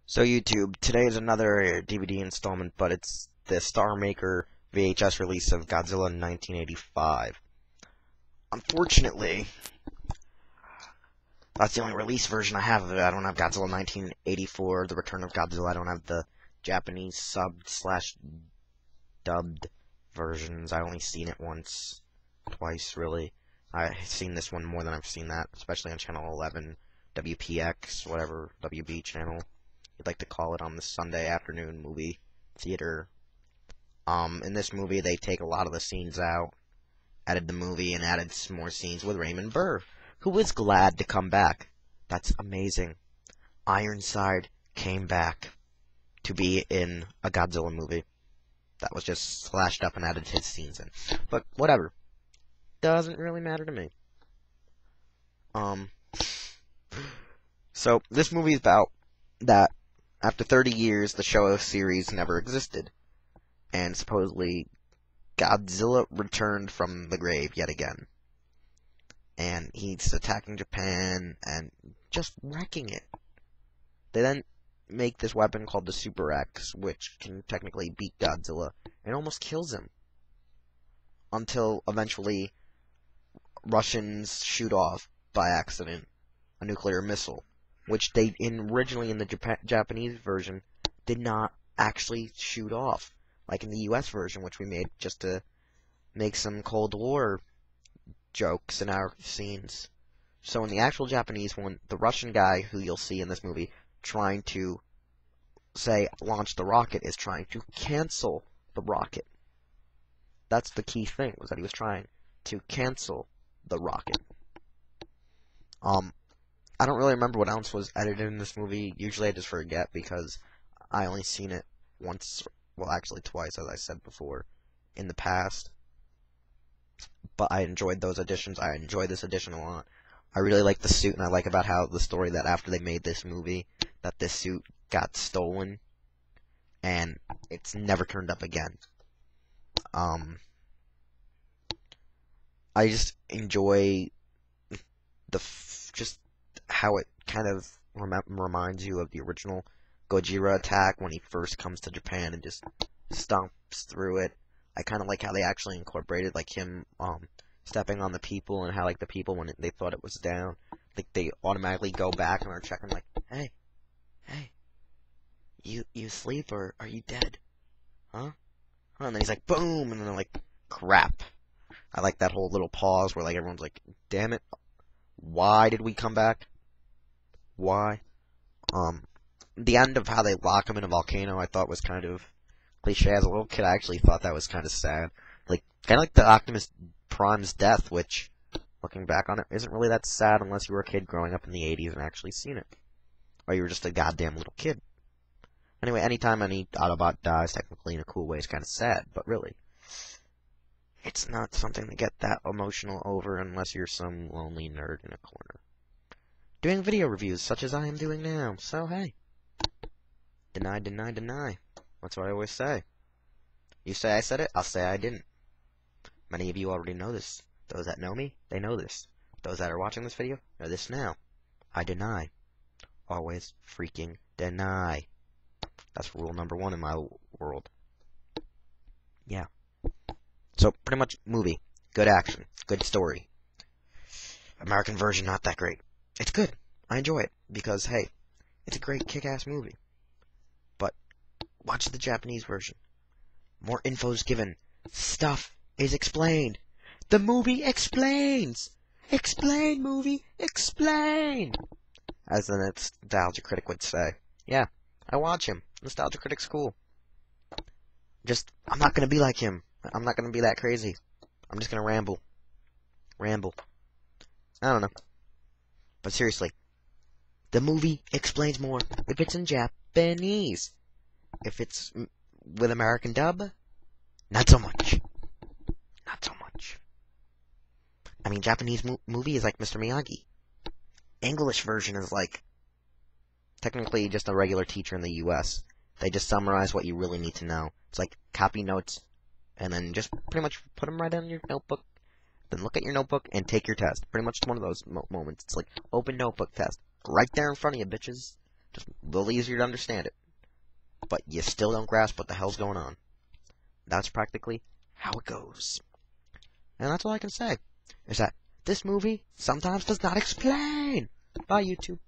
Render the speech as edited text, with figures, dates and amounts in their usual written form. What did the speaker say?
So YouTube, today is another DVD installment, but it's the Star Maker VHS release of Godzilla 1985. Unfortunately, that's the only release version I have of it. I don't have Godzilla 1984, The Return of Godzilla. I don't have the Japanese subbed/dubbed versions. I only seen it once, twice really. I've seen this one more than I've seen that, especially on Channel 11, WPX, whatever, WB channel you'd like to call it, on the Sunday afternoon movie theater. In this movie, they take a lot of the scenes out, added the movie, and added some more scenes with Raymond Burr, who was glad to come back. That's amazing. Ironside came back to be in a Godzilla movie. That was just slashed up and added his scenes in. But whatever. Doesn't really matter to me. So, this movie is about that after 30 years, the Showa series never existed. And supposedly, Godzilla returned from the grave yet again. And he's attacking Japan and just wrecking it. They then make this weapon called the Super X, which can technically beat Godzilla, and almost kills him. Until eventually, Russians shoot off, by accident, a nuclear missile, which they originally in the Japanese version did not actually shoot off, like in the US version, which we made just to make some Cold War jokes in our scenes. So in the actual Japanese one, the Russian guy who you'll see in this movie trying to launch the rocket is trying to cancel the rocket. That's the key thing, was that he was trying to cancel the rocket. I don't really remember what else was edited in this movie. Usually I just forget because I only seen it once, well actually twice, as I said before, in the past. But I enjoyed those additions. I enjoy this addition a lot. I really like the suit, and I like about how the story that after they made this movie, that this suit got stolen, and it's never turned up again. I just enjoy just how it kind of reminds you of the original Gojira attack when he first comes to Japan and just stomps through it. I kind of like how they actually incorporated, like, him stepping on the people, and how, like, the people, when they thought it was down, like, they automatically go back and are checking, like, hey, you asleep, or are you dead? Huh? And then he's like, boom, and then they're like, crap. I like that whole little pause where, like, everyone's like, damn it, why did we come back? Why? The end of how they lock him in a volcano I thought was kind of cliche. As a little kid, I actually thought that was kind of sad. Like, kind of like the Optimus Prime's death, which, looking back on it, isn't really that sad unless you were a kid growing up in the 80s and actually seen it. Or you were just a goddamn little kid. Anyway, anytime any Autobot dies, technically in a cool way, is kind of sad, but really, it's not something to get that emotional over unless you're some lonely nerd in a corner doing video reviews such as I am doing now. So hey, deny, deny, deny. That's what I always say. You say I said it, I'll say I didn't. Many of you already know this. Those that know me, they know this. Those that are watching this video know this now. I deny. Always freaking deny. That's rule number 1 in my world. Yeah. So, pretty much movie. Good action. Good story. American version, not that great. It's good. I enjoy it. Because, hey, it's a great kick-ass movie. But, watch the Japanese version. More info's given. Stuff is explained. The movie explains! Explain, movie! Explain! As the nostalgia critic would say. Yeah, I watch him. Nostalgia critic's cool. I'm not gonna be like him. I'm not gonna be that crazy. I'm just gonna ramble. I don't know. But seriously, the movie explains more if it's in Japanese. If it's with American dub, not so much. Not so much. I mean, Japanese movie is like Mr. Miyagi. English version is like technically just a regular teacher in the US. They just summarize what you really need to know. It's like copy notes, and then just pretty much put them right in your notebook. Then look at your notebook and take your test. Pretty much one of those moments. It's like open notebook test. Right there in front of you, bitches. Just a little easier to understand it. But you still don't grasp what the hell's going on. That's practically how it goes. And that's all I can say, is that this movie sometimes does not explain. Bye, YouTube.